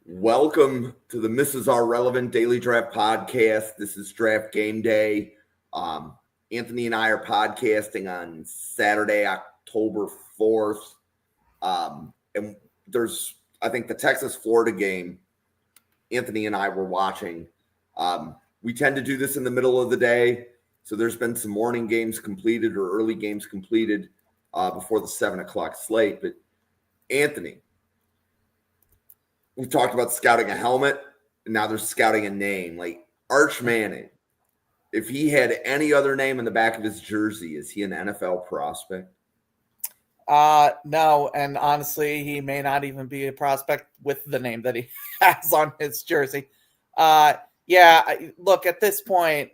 Welcome to the Mrs. R Relevant Daily Draft Podcast. This is Draft Game Day. Anthony and I are podcasting on Saturday, October 4th. And I think, the Texas-Florida game Anthony and I were watching. We tend to do this in the middle of the day. So there's been some morning games completed or early games completed before the 7 o'clock slate. But Anthony, we've talked about scouting a helmet, and now they're scouting a name. Like Arch Manning, if he had any other name in the back of his jersey, is he an NFL prospect? No, and honestly, he may not even be a prospect with the name that he has on his jersey. Look, at this point,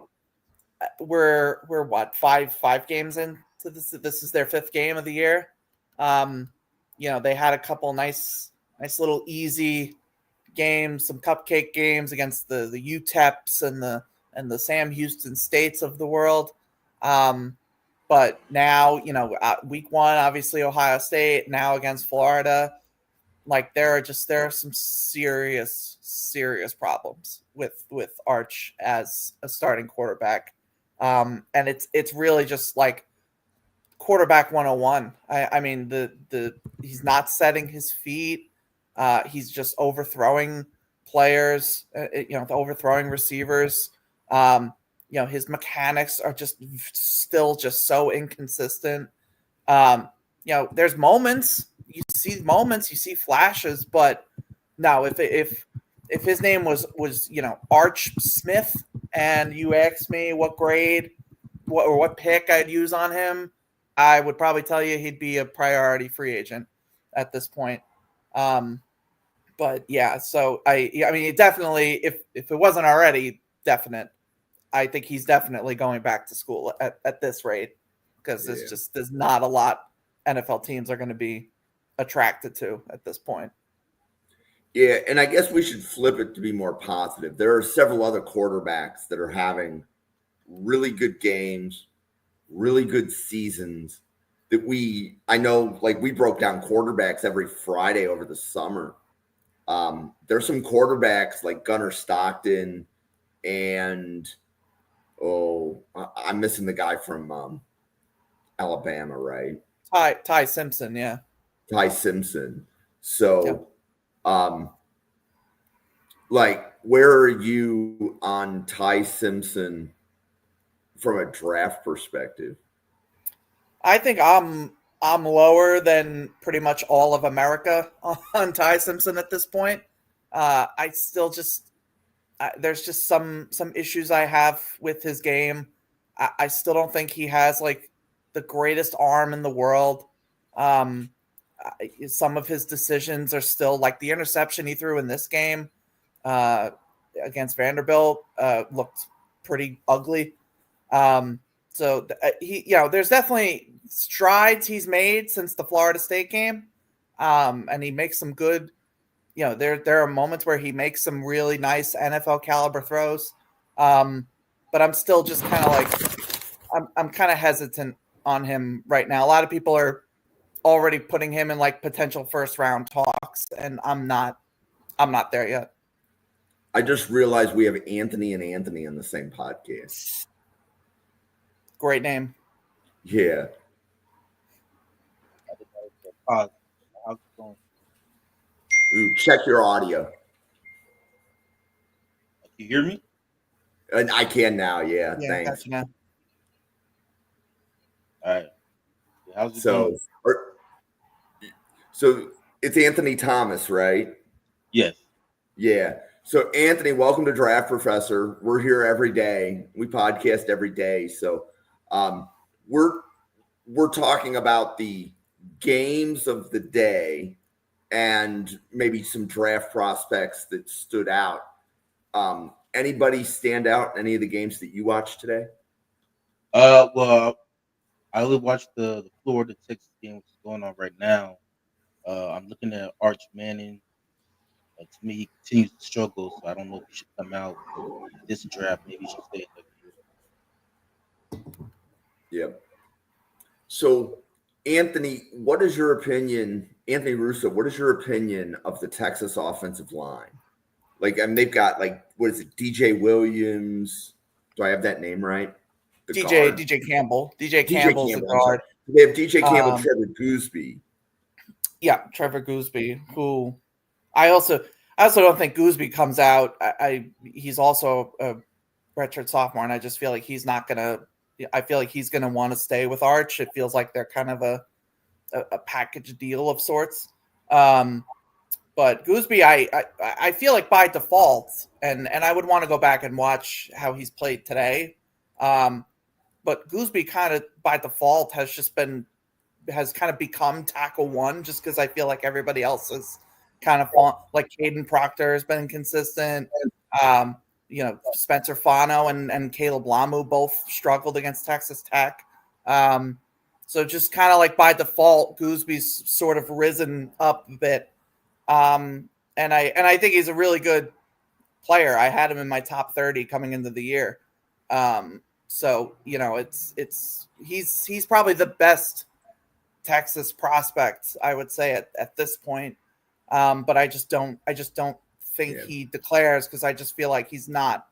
we're what, five games into this. This is their fifth game of the year. They had a couple nice little easy games, some cupcake games against the UTEPs and the Sam Houston States of the world. But now, week one, obviously Ohio State, now against Florida. Like there are some serious problems with Arch as a starting quarterback. And it's really just like quarterback 101. I mean, he's not setting his feet. He's just overthrowing players, overthrowing receivers. His mechanics are still so inconsistent. There's moments, you see flashes, but no, if his name was Arch Smith, and you asked me what grade or what pick I'd use on him, I would probably tell you he'd be a priority free agent at this point. But yeah, so I mean, definitely, if it wasn't already definite, I think he's definitely going back to school at this rate, because there's not a lot NFL teams are going to be attracted to at this point. Yeah, and I guess we should flip it to be more positive. There are several other quarterbacks that are having really good games, really good seasons that we broke down quarterbacks every Friday over the summer. There's some quarterbacks like Gunnar Stockton and I'm missing the guy from Alabama, right? Ty Simpson, yeah. Ty Simpson. So, where are you on Ty Simpson from a draft perspective? I think I'm lower than pretty much all of America on Ty Simpson at this point. I still there's just some issues I have with his game. I still don't think he has like the greatest arm in the world. Some of his decisions are still, like the interception he threw in this game against Vanderbilt looked pretty ugly. There's definitely strides he's made since the Florida State game. And he makes some good, there are moments where he makes some really nice NFL caliber throws. But I'm still just kind of like, I'm kind of hesitant on him right now. A lot of people are already putting him in like potential first round talks, and I'm not there yet. I just realized we have Anthony and Anthony on the same podcast. Great name. Yeah. How's it going? Ooh, check your audio. Can you hear me? And I can now. Yeah. Thanks. Gotcha now. All right. How's it going? So it's Anthony Thomas, right? Yes. Yeah. So Anthony, welcome to Draft Professor. We're here every day. We podcast every day. So we're talking about the games of the day and maybe some draft prospects that stood out. Anybody stand out in any of the games that you watched today? Well, I only watched the Florida Texas game, which is going on right now. I'm looking at Arch Manning. To me, he continues to struggle, so I don't know if he should come out this draft. Maybe he should stay in the Yep. So, Anthony, what is your opinion Anthony Russo, what is your opinion of the Texas offensive line? Like, I mean, they've got like, what is it, DJ Williams? Do I have that name right? The guard. DJ Campbell. DJ DJ Campbell's Campbell, the I'm sorry. guard. They have DJ Campbell, Um, Trevor Gooseby. Yeah, Trevor Gooseby, who I also don't think Gooseby comes out. He's also a redshirt sophomore, and I just feel like he's not gonna. I feel like he's gonna want to stay with Arch. It feels like they're kind of a package deal of sorts. But Gooseby, I feel like by default, and I would want to go back and watch how he's played today. But Gooseby kind of by default has kind of become tackle one, just because I feel like everybody else is kind of like Caden Proctor has been consistent. Spencer Fano and Caleb Lamu both struggled against Texas Tech. So just kind of like by default, Goosby's sort of risen up a bit. And I think he's a really good player. I had him in my top 30 coming into the year. So he's probably the best Texas prospect, I would say at this point. But I just don't think he declares, because I just feel like he's not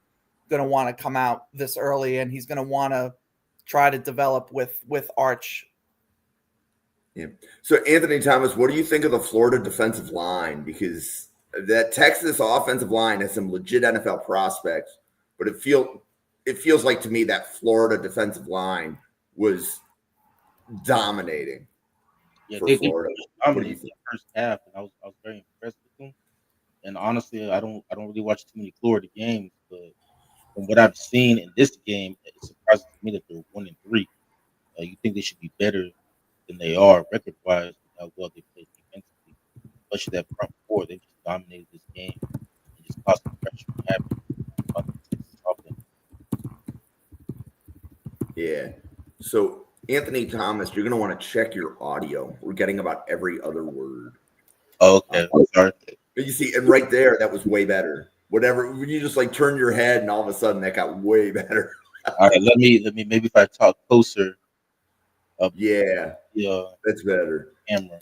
going to want to come out this early, and he's going to want to try to develop with Arch. Yeah. So Anthony Thomas, what do you think of the Florida defensive line? Because that Texas offensive line has some legit NFL prospects, but it feels like to me that Florida defensive line was dominating. Yeah, for they Florida. What do you think? First half, and I was very impressed with them. And honestly, I don't really watch too many Florida games, but from what I've seen in this game, it surprises me that they're 1-3. You think they should be better than they are record-wise, how well they play defensively. Especially that front four, they just dominated this game and just caused the pressure to happen on the Texas offense. Yeah. So Anthony Thomas, you're going to want to check your audio. We're getting about every other word. Oh, okay. Sorry. You see, and right there, that was way better. Whatever, when you just like turn your head, and all of a sudden that got way better. All right, let me maybe if I talk closer. Yeah, that's better. Camera.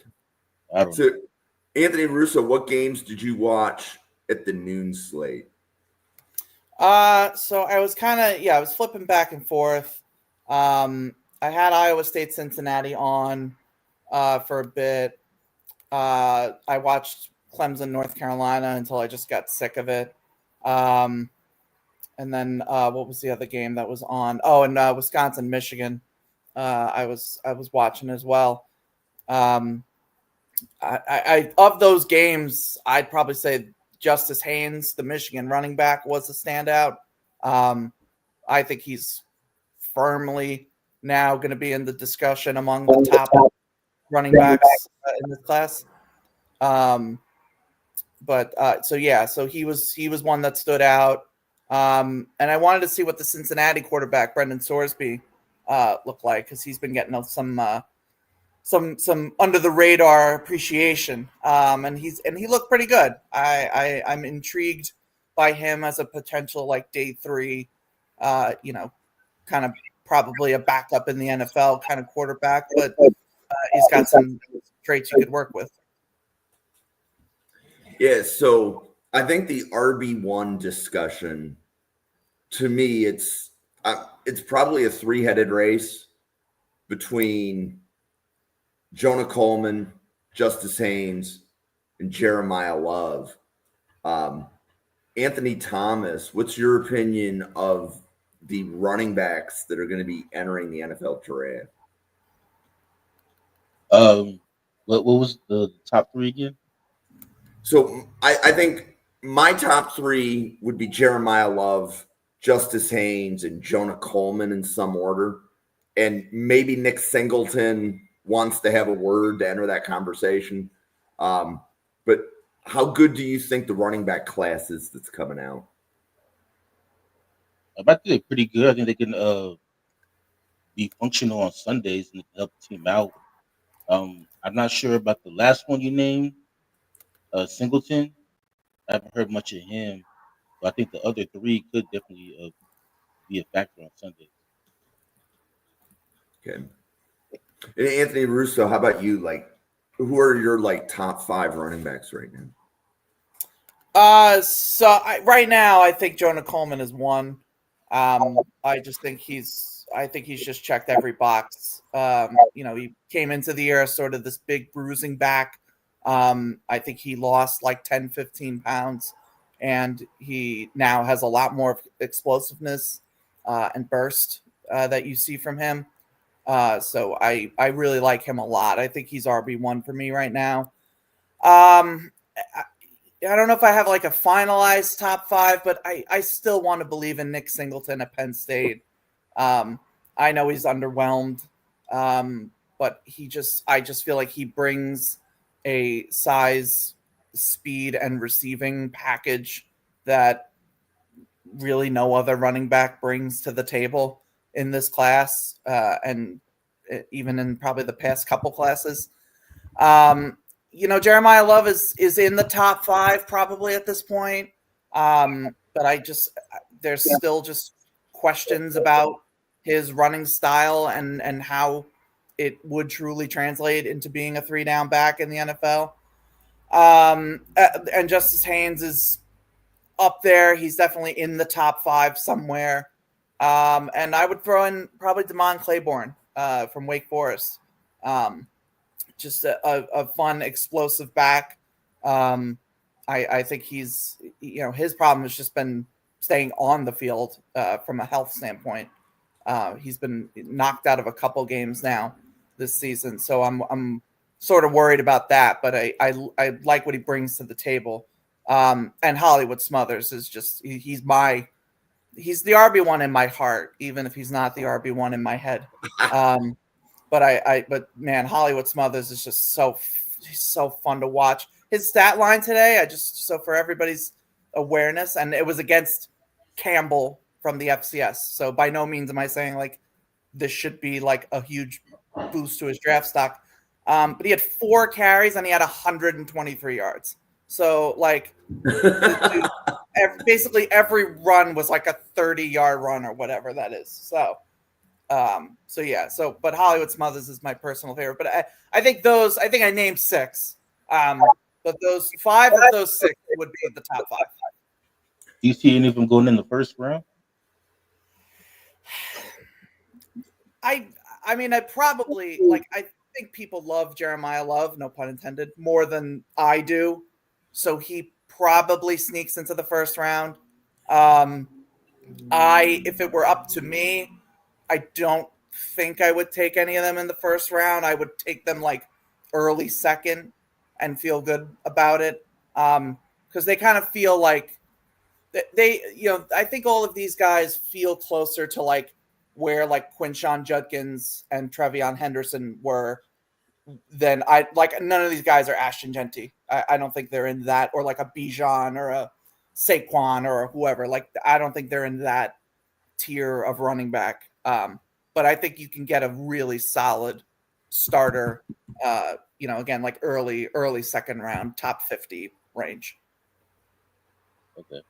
I don't So, know. Anthony Russo, what games did you watch at the noon slate? So I was I was flipping back and forth. I had Iowa State Cincinnati on for a bit. I watched Clemson North Carolina until I just got sick of it. And then what was the other game that was on? Oh, and Wisconsin Michigan. I was watching as well. I of those games, I'd probably say Justice Haynes, the Michigan running back, was a standout. I think he's firmly now going to be in the discussion among the top running backs in this class. So he was one that stood out. And I wanted to see what the Cincinnati quarterback, Brendan Sorsby, looked like, because he's been getting some under the radar appreciation. And he looked pretty good. I'm intrigued by him as a potential like day 3, kind of probably a backup in the NFL kind of quarterback, but he's got some traits you could work with. Yeah, so I think the RB1 discussion, to me, it's probably a 3-headed race between Jonah Coleman, Justice Haynes, and Jeremiah Love. Anthony Thomas, what's your opinion of the running backs that are going to be entering the NFL draft? What was the top 3 again? So I think my top 3 would be Jeremiah Love, Justice Haynes, and Jonah Coleman in some order. And maybe Nick Singleton wants to have a word to enter that conversation. But how good do you think the running back class is that's coming out? I think they're pretty good. I think they can be functional on Sundays and help the team out. I'm not sure about the last one you named, Singleton. I haven't heard much of him, but I think the other 3 could definitely be a factor on Sundays. Okay. And Anthony Russo, how about you? Like, Who are your like top 5 running backs right now? Right now, I think Jonah Coleman is one. I think he's just checked every box. He came into the year as sort of this big bruising back. I think he lost like 10, 15 pounds, and he now has a lot more explosiveness and burst that you see from him. So I really like him a lot. I think he's RB1 for me right now. I don't know if I have like a finalized top 5, but I still want to believe in Nick Singleton at Penn State. I know he's underwhelmed, but I just feel like he brings a size, speed, and receiving package that really no other running back brings to the table in this class, and even in probably the past couple classes. Jeremiah Love is in the top 5 probably at this point. But there's still just questions about his running style and how it would truly translate into being a 3-down back in the NFL. And Justice Haynes is up there. He's definitely in the top 5 somewhere. And I would throw in probably Damon Claiborne from Wake Forest. Just a fun, explosive back. I think he's, his problem has just been staying on the field from a health standpoint. He's been knocked out of a couple games now this season, so I'm sort of worried about that. But I like what he brings to the table. And Hollywood Smothers is just he's the RB1 in my heart, even if he's not the RB1 in my head. But man, Hollywood Smothers is just so fun to watch. His stat line today, so for everybody's awareness, and it was against Campbell from the FCS. So by no means am I saying like this should be like a huge boost to his draft stock. But he had 4 carries and he had 123 yards. So like basically every run was like a 30-yard run or whatever that is. So but Hollywood Smothers is my personal favorite. But I think I named 6. But those 5 of those 6 would be the top 5. Do you see any of them going in the first round? I probably I think people love Jeremiah Love, no pun intended, more than I do. So he probably sneaks into the first round. If it were up to me, I don't think I would take any of them in the first round. I would take them like early second and feel good about it. Because they kind of feel like I think all of these guys feel closer to like where like Quinshon Judkins and Trevion Henderson were than none of these guys are Ashton Genty. I don't think they're in that, or like a Bijan or a Saquon or whoever. Like, I don't think they're in that tier of running back. But I think you can get a really solid starter, again, like early second round, top 50 range. Okay.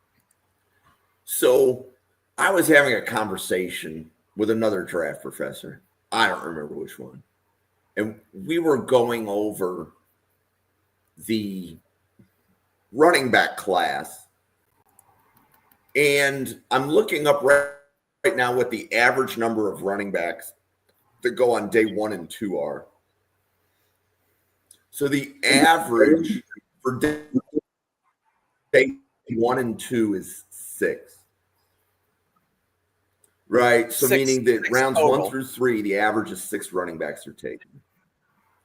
So I was having a conversation with another draft professor. I don't remember which one. And we were going over the running back class. And I'm looking up right now what the average number of running backs that go on day 1 and 2 are. So the average for day 1 and 2 is 6. Right. So meaning that rounds total. 1 through 3, the average is 6 running backs are taken.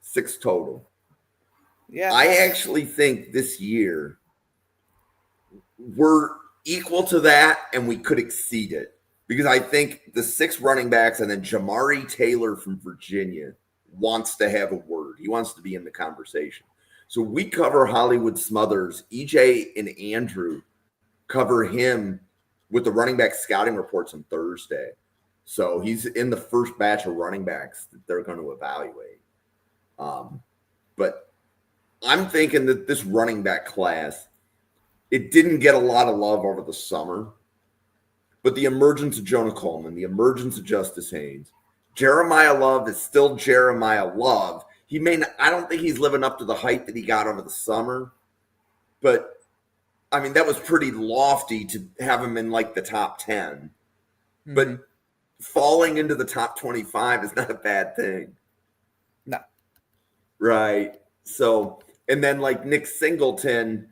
6 total. Yeah. I actually think this year we're equal to that and we could exceed it. Because I think the 6 running backs and then Jamari Taylor from Virginia wants to have a word. He wants to be in the conversation. So we cover Hollywood Smothers. EJ and Andrew cover him with the running back scouting reports on Thursday. So he's in the first batch of running backs that they're going to evaluate. But I'm thinking that this running back class, it didn't get a lot of love over the summer. But the emergence of Jonah Coleman, the emergence of Justice Haynes, Jeremiah Love is still Jeremiah Love. he may not, I don't think he's living up to the hype that he got over the summer, but I mean, that was pretty lofty to have him in like the top 10, but Mhm. falling into the top 25 is not a bad thing. No. Right. So, and then like Nick Singleton,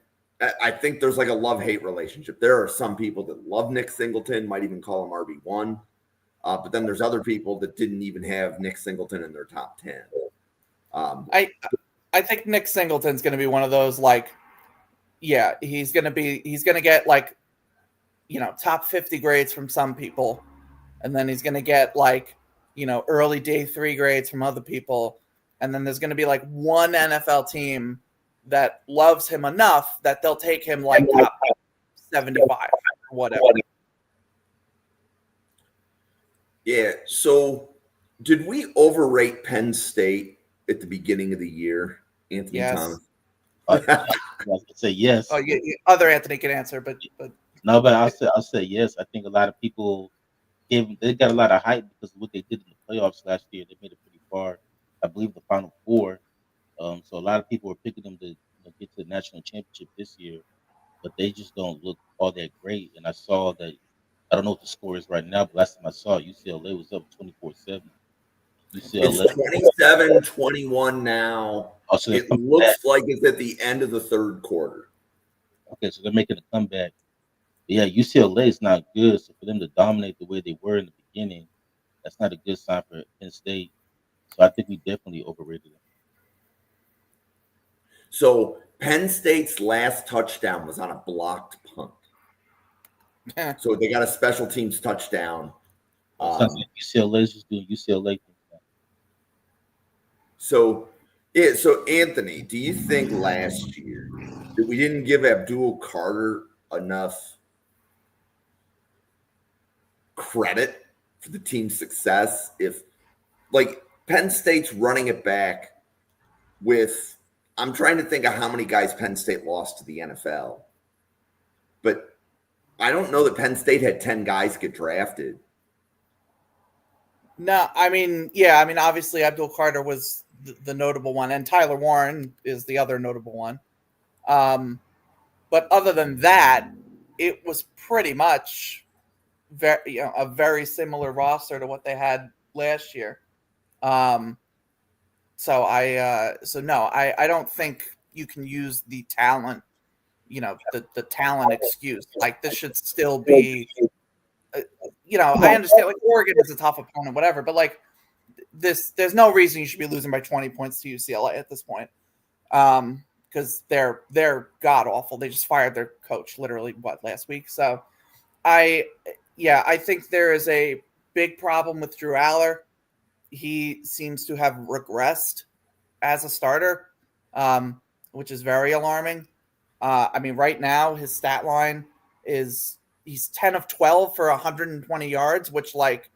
I think there's like a love-hate relationship. There are some people that love Nick Singleton, might even call him RB1. But then there's other people that didn't even have Nick Singleton in their top 10. I think Nick Singleton's going to be one of those, like, yeah, he's going to get like, top 50 grades from some people, and then he's going to get like, early day 3 grades from other people, and then there's going to be like one NFL team that loves him enough that they'll take him like top 75 or whatever. Yeah. So, did we overrate Penn State at the beginning of the year, Anthony Yes. Thomas? I was gonna say yes. Oh, other Anthony can answer, but No, but I'll say yes. I think a lot of people they got a lot of hype because of what they did in the playoffs last year. They made it pretty far. I believe the Final Four. So a lot of people were picking them to get to the national championship this year, but they just don't look all that great. And I saw that, I don't know what the score is right now, but last time I saw it, UCLA was up 24-7. UCLA. It's 27-21 now. Also, It looks like it's at the end of the third quarter. Okay, so they're making a comeback. But yeah, UCLA is not good. So for them to dominate the way they were in the beginning, that's not a good sign for Penn State. So I think we definitely overrated them. So Penn State's last touchdown was on a blocked punt. So they got a special teams touchdown. UCLA is just doing UCLA things. So Anthony, do you think last year that we didn't give Abdul Carter enough credit for the team's success? If like Penn State's running it back with, I'm trying to think of how many guys Penn State lost to the NFL, but I don't know that Penn State had 10 guys get drafted. No, I mean, yeah, obviously Abdul Carter was the notable one, and Tyler Warren is the other notable one. But other than that, it was pretty much a very similar roster to what they had last year. So no, I don't think you can use the talent, the talent excuse. Like, this should still be, I understand, like, Oregon is a tough opponent, whatever, but like there's no reason you should be losing by 20 points to UCLA at this point. Because they're god awful. They just fired their coach literally last week. So I think there is a big problem with Drew Aller. He seems to have regressed as a starter, which is very alarming. Right now his stat line is he's 10 of 12 for 120 yards, which, like,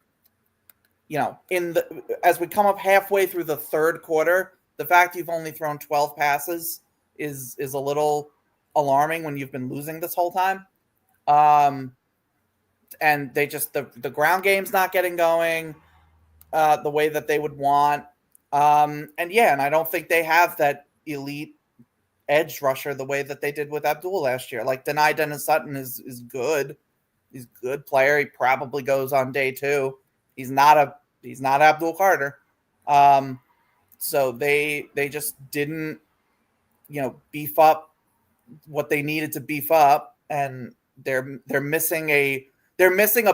as we come up halfway through the third quarter, the fact you've only thrown 12 passes is a little alarming when you've been losing this whole time. And they just the ground game's not getting going the way that they would want. And I don't think they have that elite edge rusher the way that they did with Abdul last year. Like, Denai Dennis Sutton is good. He's a good player. He probably goes on day 2. He's not Abdul Carter. So they just didn't, beef up what they needed to beef up, and they're missing a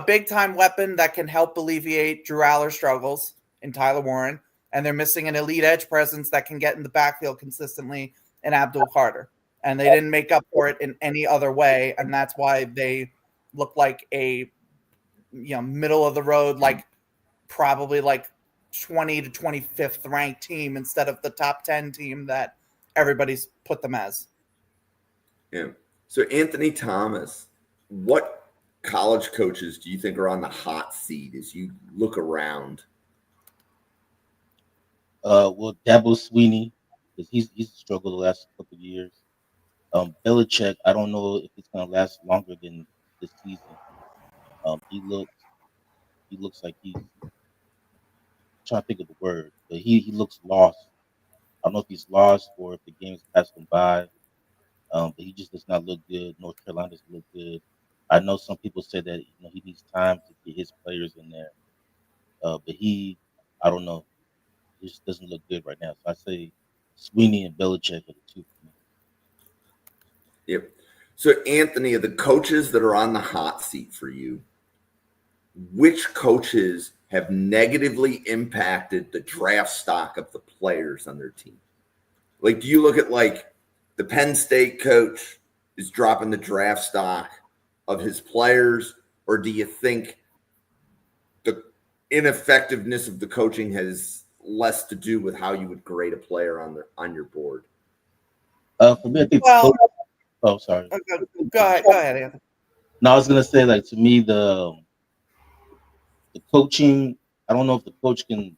big time weapon that can help alleviate Drew Aller's struggles in Tyler Warren, and they're missing an elite edge presence that can get in the backfield consistently in Abdul Carter. And they didn't make up for it in any other way, and that's why they look like a middle of the road, like probably like 20 to 25th ranked team instead of the top 10 team that everybody's put them as. Yeah. So Anthony Thomas, what college coaches do you think are on the hot seat as you look around? Well, Dabo Swinney, because he's struggled the last couple of years. Belichick, I don't know if it's gonna last longer than this season. He looks like he's trying to think of the word, but he looks lost. I don't know if he's lost or if the game's passed him by. But he just does not look good. North Carolina doesn't look good. I know some people say that he needs time to get his players in there. But I don't know. He just doesn't look good right now. So I say Sweeney and Belichick are the two for me. Yep. So, Anthony, of the coaches that are on the hot seat for you, which coaches have negatively impacted the draft stock of the players on their team? Like, do you look at like the Penn State coach is dropping the draft stock of his players, or do you think the ineffectiveness of the coaching has less to do with how you would grade a player on your board? For me, I think Well, oh, sorry. go ahead, Anthony. No, I was gonna say, like, to me, the coaching. I don't know if the coach can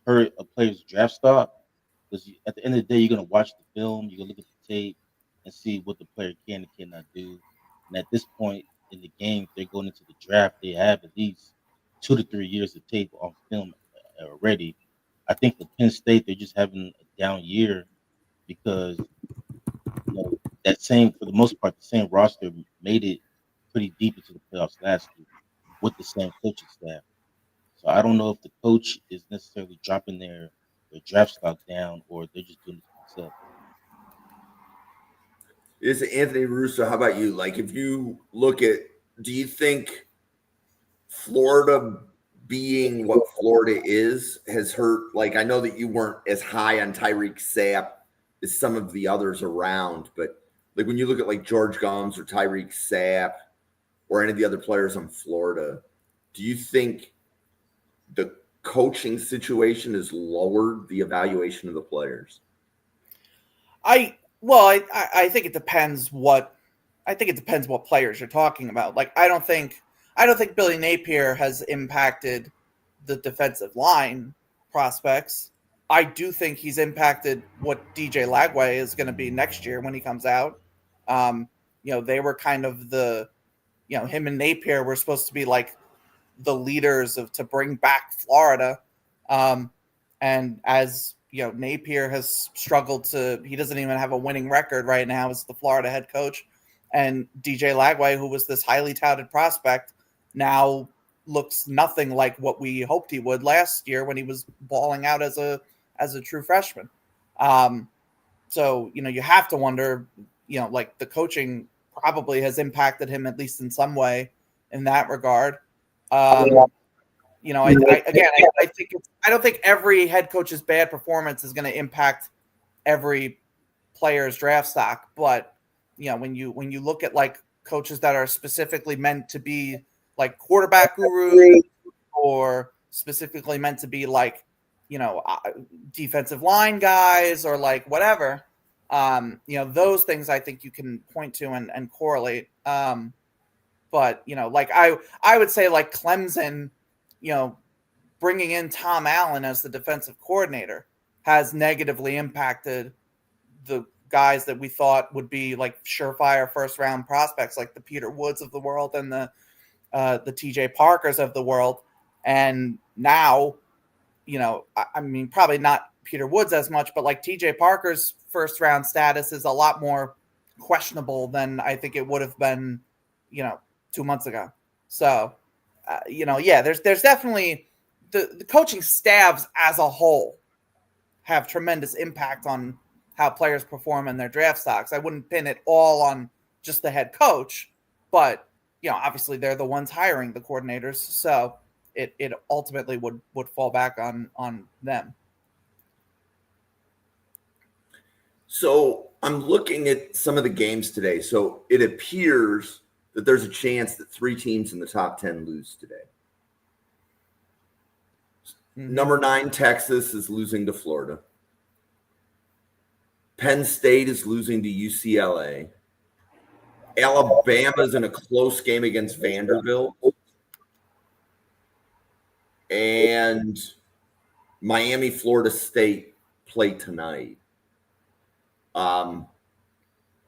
hurt a player's draft stock, because at the end of the day, you're gonna watch the film, you're gonna look at the tape, and see what the player can and cannot do. And at this point in the game, if they're going into the draft, they have at least 2 to 3 years of tape on film already. I think for Penn State, they're just having a down year because for the most part, the same roster made it pretty deep into the playoffs last year with the same coaching staff. So I don't know if the coach is necessarily dropping their draft stock down, or they're just doing it to themselves. Is Anthony Russo? How about you? Like, if you look at, do you think Florida being what Florida is has hurt? Like, I know that you weren't as high on Tyreek Sapp as some of the others around, but like when you look at like George Gomes or Tyreek Sapp or any of the other players on Florida, do you think the coaching situation has lowered the evaluation of the players? I think it depends what players you're talking about. Like I don't think Billy Napier has impacted the defensive line prospects. I do think he's impacted what DJ Lagway is going to be next year when he comes out. They were kind of him and Napier were supposed to be like the leaders to bring back Florida. And as Napier has struggled he doesn't even have a winning record right now as the Florida head coach. And DJ Lagway, who was this highly touted prospect, now looks nothing like what we hoped he would last year when he was balling out as a true freshman. So, you have to wonder, like the coaching probably has impacted him at least in some way in that regard. I don't think every head coach's bad performance is going to impact every player's draft stock, but when you look at like coaches that are specifically meant to be like quarterback gurus or specifically meant to be like defensive line guys or like whatever, those things I think you can point to and correlate. But like I would say like Clemson, bringing in Tom Allen as the defensive coordinator has negatively impacted the guys that we thought would be like surefire first round prospects, like the Peter Woods of the world and the TJ Parkers of the world. And now, I mean, probably not Peter Woods as much, but like TJ Parker's first round status is a lot more questionable than I think it would have been, 2 months ago. So, there's definitely the coaching staffs as a whole have tremendous impact on how players perform in their draft stocks. I wouldn't pin it all on just the head coach, but obviously they're the ones hiring the coordinators, so it ultimately would fall back on them. So I'm looking at some of the games today. So it appears that there's a chance that 3 teams in the top 10 lose today. Mm-hmm. Number 9, Texas is losing to Florida. Penn State is losing to UCLA. Alabama's in a close game against Vanderbilt. And Miami, Florida State play tonight.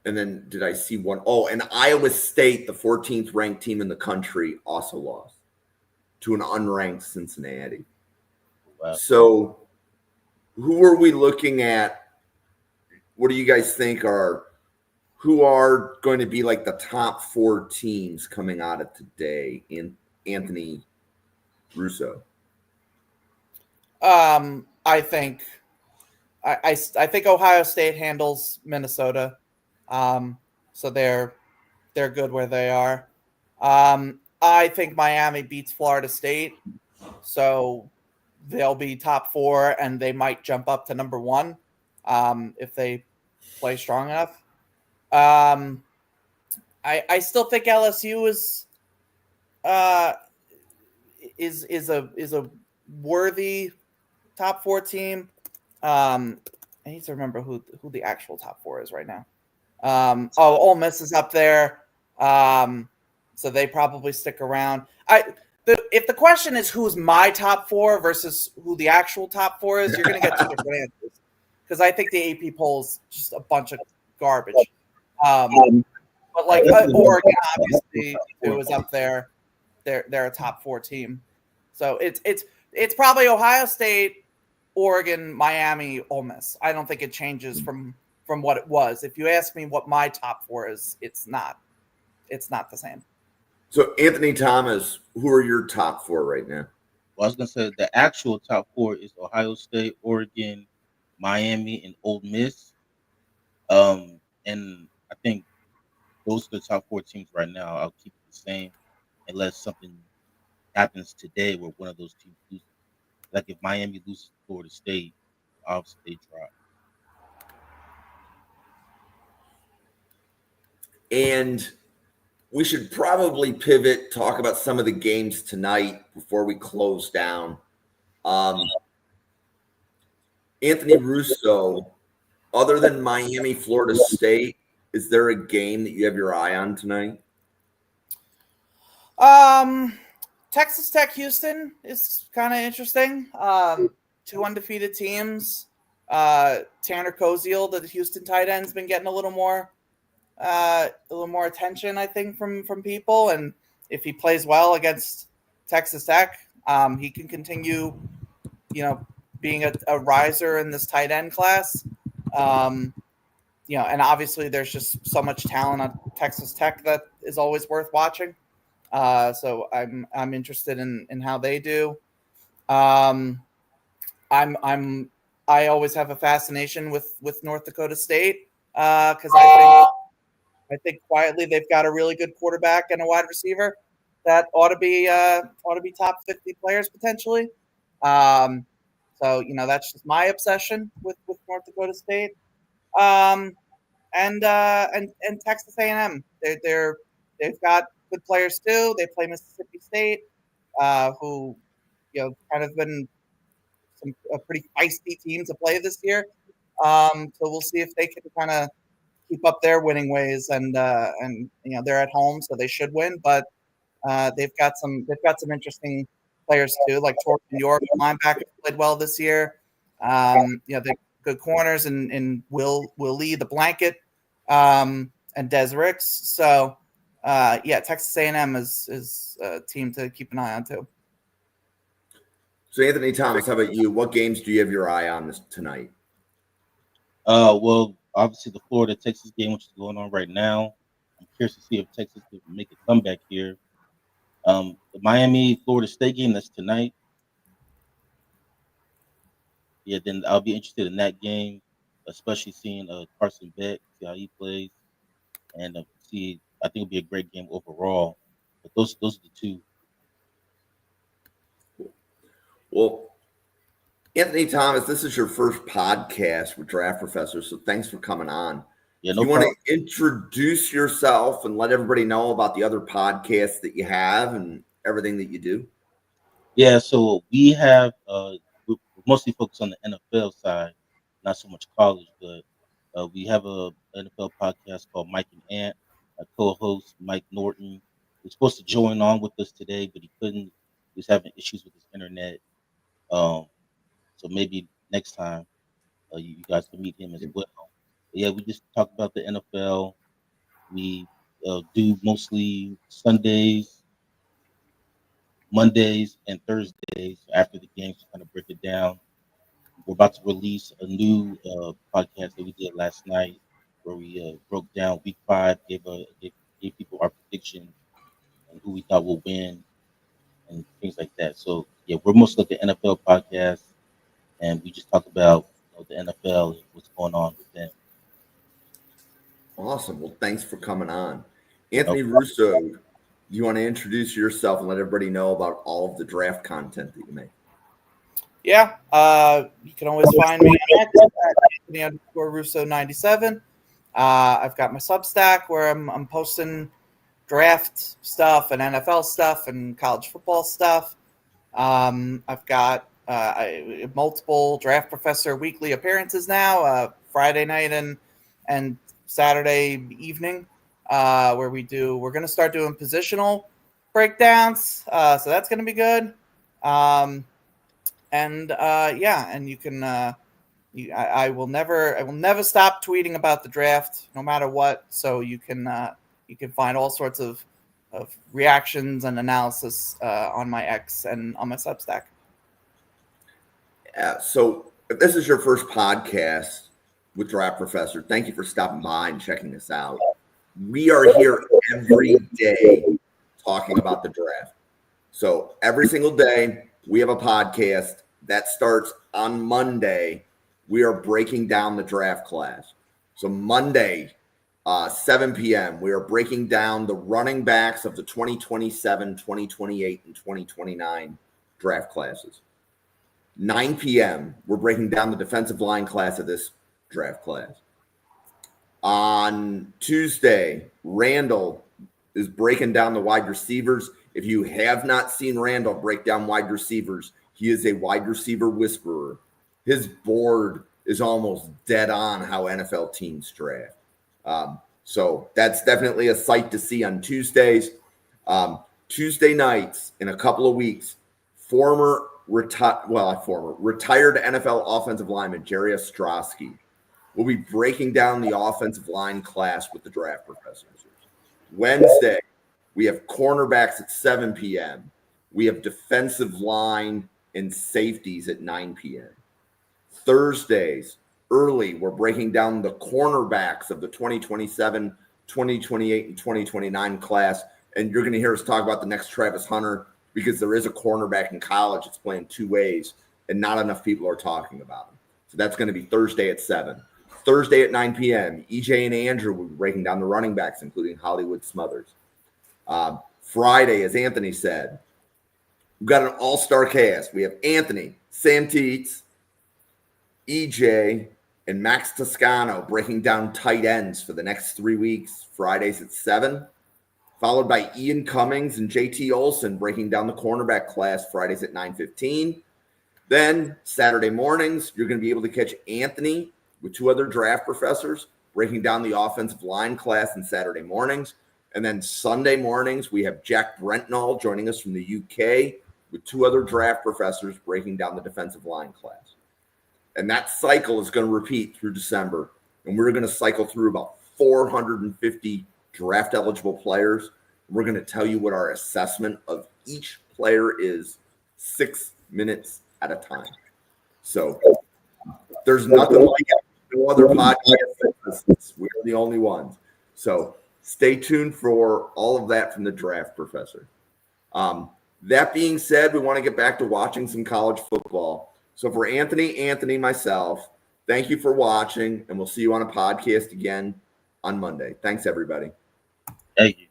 And then did I see one? Oh, and Iowa State, the 14th ranked team in the country, also lost to an unranked Cincinnati. Wow. So who are we looking at? What do you guys think who are going to be like the top 4 teams coming out of today in Anthony Russo? I think I think Ohio State handles Minnesota, so they're good where they are. I think Miami beats Florida State, so they'll be top 4, and they might jump up to number 1 if they play strong enough. I still think LSU is a worthy top 4 team. I need to remember who the actual top 4 is right now. Ole Miss is up there, so they probably stick around. If the question is who's my top 4 versus who the actual top 4 is, you're going to get 2 different answers, because I think the AP poll's just a bunch of garbage. But like Oregon, obviously, who was up there, they're a top 4 team. So it's probably Ohio State, Oregon, Miami, Ole Miss. I don't think it changes from what it was. If you ask me what my top 4 is, it's not the same. So Anthony Thomas, who are your top 4 right now? Well, I was gonna say the actual top 4 is Ohio State, Oregon, Miami, and Ole Miss. And I think those are the top 4 teams right now. I'll keep it the same unless something happens today where one of those teams loses. Like if Miami loses to Florida State, obviously they drop. And we should probably pivot, talk about some of the games tonight before we close down. Anthony Russo, other than Miami, Florida State, is there a game that you have your eye on tonight? Texas Tech Houston is kind of interesting. 2 undefeated teams. Tanner Koziel, the Houston tight end, has been getting a little more attention, I think, from people. And if he plays well against Texas Tech, he can continue, being a riser in this tight end class. And obviously there's just so much talent on Texas Tech that is always worth watching. So I'm interested in how they do. I always have a fascination with North Dakota State, because I think quietly they've got a really good quarterback and a wide receiver that ought to be top 50 players potentially. So that's just my obsession with North Dakota State. And Texas A&M, they've got good players too. They play Mississippi State, who kind of been a pretty feisty team to play this year. So we'll see if they can kind of keep up their winning ways, and they're at home, so they should win. But they've got some interesting players too, like Torben York, linebacker, played well this year. They're good corners in Will Lee, the blanket, and Des Ricks. So Texas A&M is a team to keep an eye on too. So Anthony Thomas, how about you? What games do you have your eye on tonight? Well, obviously the Florida Texas game, which is going on right now. I'm curious to see if Texas can make a comeback here. The Miami Florida State game, that's tonight. Yeah, then I'll be interested in that game, especially seeing Carson Beck, see how he plays, and see. I think it'll be a great game overall. But those are the 2. Well, Anthony Thomas, this is your first podcast with Draft Professor, so thanks for coming on. Yeah, no problem. You want to introduce yourself and let everybody know about the other podcasts that you have and everything that you do? Yeah, so we have we're mostly focused on the NFL side, not so much college, but we have a NFL podcast called Mike and Ant. Our co-host Mike Norton was supposed to join on with us today, but he couldn't. He was having issues with his internet. So maybe next time you guys can meet him as well. But yeah, we just talk about the NFL. We do mostly Sundays, Mondays, and Thursdays after the games to kind of break it down, we're about to release a new podcast that we did last night, where we broke down Week 5, gave people our predictions and who we thought will win and things like that. So yeah, we're mostly like an NFL podcast, and we just talk about the NFL and what's going on with them. Awesome. Well, thanks for coming on. Anthony Russo, you want to introduce yourself and let everybody know about all of the draft content that you make? Yeah, you can always find me at Anthony_Russo97. I've got my Substack where I'm posting draft stuff and NFL stuff and college football stuff. I've got multiple Draft Professor weekly appearances now, Friday night and Saturday evening, where we're going to start doing positional breakdowns. So that's going to be good. And you can. I will never stop tweeting about the draft, no matter what. So you can find all sorts of reactions and analysis on my X and on my Substack. So if this is your first podcast with Draft Professor, thank you for stopping by and checking this out. We are here every day talking about the draft. So every single day we have a podcast that starts on Monday. We are breaking down the draft class. So Monday, 7 p.m., we are breaking down the running backs of the 2027, 2028, and 2029 draft classes. 9 p.m., we're breaking down the defensive line class of this draft class. On Tuesday, Randall is breaking down the wide receivers. If you have not seen Randall break down wide receivers, he is a wide receiver whisperer. His board is almost dead on how NFL teams draft. So that's definitely a sight to see on Tuesdays. Tuesday nights in a couple of weeks, retired NFL offensive lineman Jerry Ostrowski will be breaking down the offensive line class with the Draft Professors. Wednesday, we have cornerbacks at 7 p.m. We have defensive line and safeties at 9 p.m. Thursdays, early, we're breaking down the cornerbacks of the 2027, 2028, and 2029 class. And you're going to hear us talk about the next Travis Hunter because there is a cornerback in college that's playing two ways, and not enough people are talking about him. So that's going to be Thursday at 7. Thursday at 9 p.m., EJ and Andrew will be breaking down the running backs, including Hollywood Smothers. Friday, as Anthony said, we've got an all-star cast. We have Anthony, Sam Teets, EJ, and Max Toscano breaking down tight ends for the next 3 weeks, Fridays at 7, followed by Ian Cummings and JT Olson breaking down the cornerback class Fridays at 9:15. Then Saturday mornings, you're going to be able to catch Anthony with two other Draft Professors breaking down the offensive line class on Saturday mornings. And then Sunday mornings, we have Jack Brentnall joining us from the UK with two other Draft Professors breaking down the defensive line class. And that cycle is going to repeat through December. And we're going to cycle through about 450 draft-eligible players. We're going to tell you what our assessment of each player is 6 minutes at a time. So there's nothing like it. No other podcast. We're the only ones. So stay tuned for all of that from the Draft Professor. That being said, we want to get back to watching some college football. So for Anthony, myself, thank you for watching, and we'll see you on a podcast again on Monday. Thanks, everybody. Thank you.